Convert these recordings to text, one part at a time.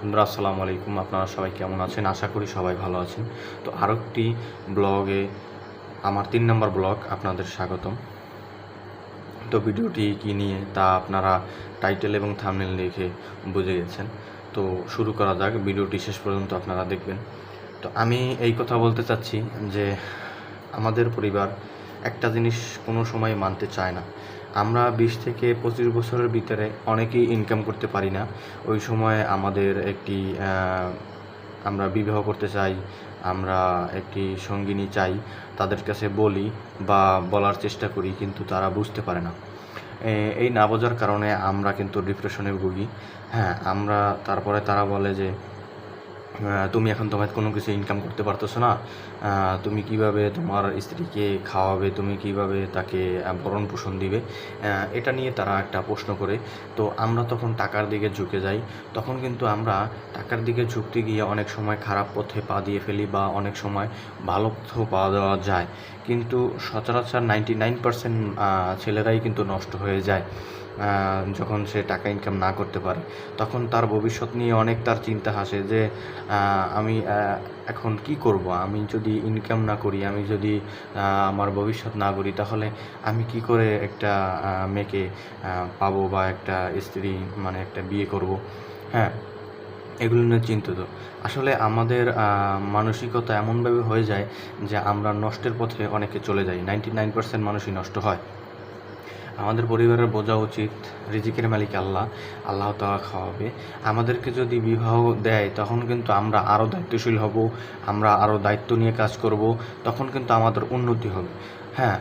বন্ধুরা আসসালামু আলাইকুম। আপনারা সবাই কেমন আছেন? আশা করি সবাই ভালো আছেন। তো আরও একটি ব্লগে, আমার 3 নম্বর ব্লগ, আপনাদের স্বাগতম। তো ভিডিওটি কী নিয়ে তা আপনারা টাইটেল এবং থাম্বনেল দেখে বুঝে গেছেন। তো শুরু করা যাক, ভিডিওটি শেষ পর্যন্ত আপনারা দেখবেন। তো আমি এই কথা বলতে চাচ্ছি যে আমাদের পরিবার একটা জিনিস কোনো সময় মানতে চায় না। আমরা 20 থেকে 25 বছরের ভিতরে অনেকেই ইনকাম করতে পারি না। ওই সময় আমাদের একটি আমরা বিবাহ করতে চাই, আমরা একটি সঙ্গিনী চাই, তাদের কাছে বলি বা বলার চেষ্টা করি, কিন্তু তারা বুঝতে পারে না। এই না বোঝার কারণে আমরা কিন্তু ডিপ্রেশনে ভুগি। হ্যাঁ, আমরা তারপরে তারা বলে যে তুমি এখন তোমার কোনো কিছু ইনকাম করতে পারতেছো না, তুমি কিভাবে তোমার স্ত্রীকে খাওয়াবে, তুমি কিভাবে তাকে ভরণ পোষণ দিবে, এটা নিয়ে তারা একটা প্রশ্ন করে। তো আমরা তখন টাকার দিকে ঝুঁকে যাই। তখন কিন্তু আমরা টাকার দিকে ঝুঁকতে গিয়ে অনেক সময় খারাপ পথে পা দিয়ে ফেলি বা অনেক সময় ভালো পথেও পা দেওয়া যায়, কিন্তু সচরাচর 99% ছেলেরাই কিন্তু নষ্ট হয়ে যায়। যখন সে টাকা ইনকাম না করতে পারে, তখন তার ভবিষ্যৎ নিয়ে অনেক তার চিন্তা আসে যে আমি এখন কি করব? আমি যদি ইনকাম না করি, আমি যদি আমার ভবিষ্যৎ না করি, তাহলে আমি কি করে একটা মেয়েকে পাবো বা একটা স্ত্রী, মানে একটা বিয়ে করব? হ্যাঁ, এগুলো নিয়ে চিন্তিত। আসলে আমাদের মানসিকতা এমনভাবে হয়ে যায় যে আমরা নষ্টের পথে অনেকে চলে যাই। 99% মানুষই নষ্ট হয়। আমাদের পরিবারের বোঝা উচিত রিজিকের মালিক আল্লাহ, আল্লাহ তাআলা খাওয়াবে। আমাদেরকে যদি বিবাহ দেয়, তখন কিন্তু আমরা আরও দায়িত্বশীল হব, আমরা আরও দায়িত্ব নিয়ে কাজ করব, তখন কিন্তু আমাদের উন্নতি হবে। হ্যাঁ,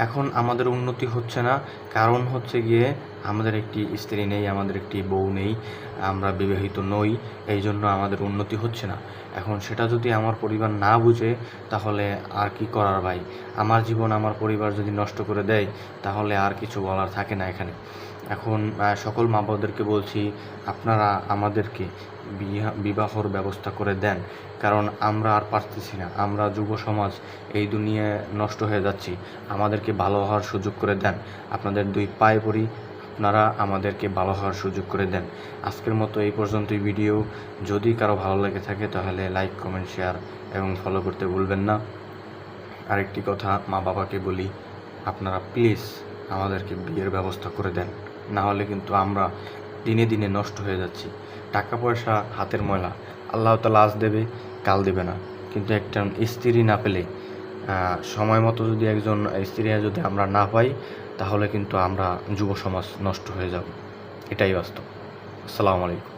এখন আমাদের উন্নতি হচ্ছে না, কারণ হচ্ছে গিয়ে আমাদের একটি স্ত্রী নেই, আমাদের একটি বউ নেই, আমরা বিবাহিত নই, এই জন্য আমাদের উন্নতি হচ্ছে না। এখন সেটা যদি আমার পরিবার না বুঝে, তাহলে আর কি করার ভাই? আমার জীবন আমার পরিবার যদি নষ্ট করে দেয়, তাহলে আর কিছু বলার থাকে না এখানে। এখন সকল মা বাবাদেরকে বলছি, আপনারা আমাদেরকে বিবাহর ব্যবস্থা করে দেন, কারণ আমরা আর পারতেছি না। আমরা যুব সমাজ এই দুনিয়ায় নষ্ট হয়ে যাচ্ছি। আমাদেরকে ভালো হওয়ার সুযোগ করে দেন। আপনাদের 2 পায়ে পড়ি, আপনারা আমাদেরকে ভালো হওয়ার সুযোগ করে দেন। আজকের মতো এই পর্যন্তই ভিডিও। যদি কারো ভালো লেগে থাকে, তাহলে লাইক, কমেন্ট, শেয়ার এবং ফলো করতে ভুলবেন না। আরেকটি কথা মা বাবাকে বলি, আপনারা প্লিজ আমাদেরকে বিয়ের ব্যবস্থা করে দেন, না হলে কিন্তু আমরা দিনে দিনে নষ্ট হয়ে যাচ্ছি। টাকা পয়সা হাতের ময়লা, আল্লাহ তাআলা আজ দেবে, কাল দেবে না, কিন্তু একটা স্ত্রী না পেলে, সময় মতো যদি একজন স্ত্রী যদি আমরা না পাই, তাহলে কিন্তু আমরা যুব সমাজ নষ্ট হয়ে যাব। এটাই বাস্তব। আসসালামু আলাইকুম।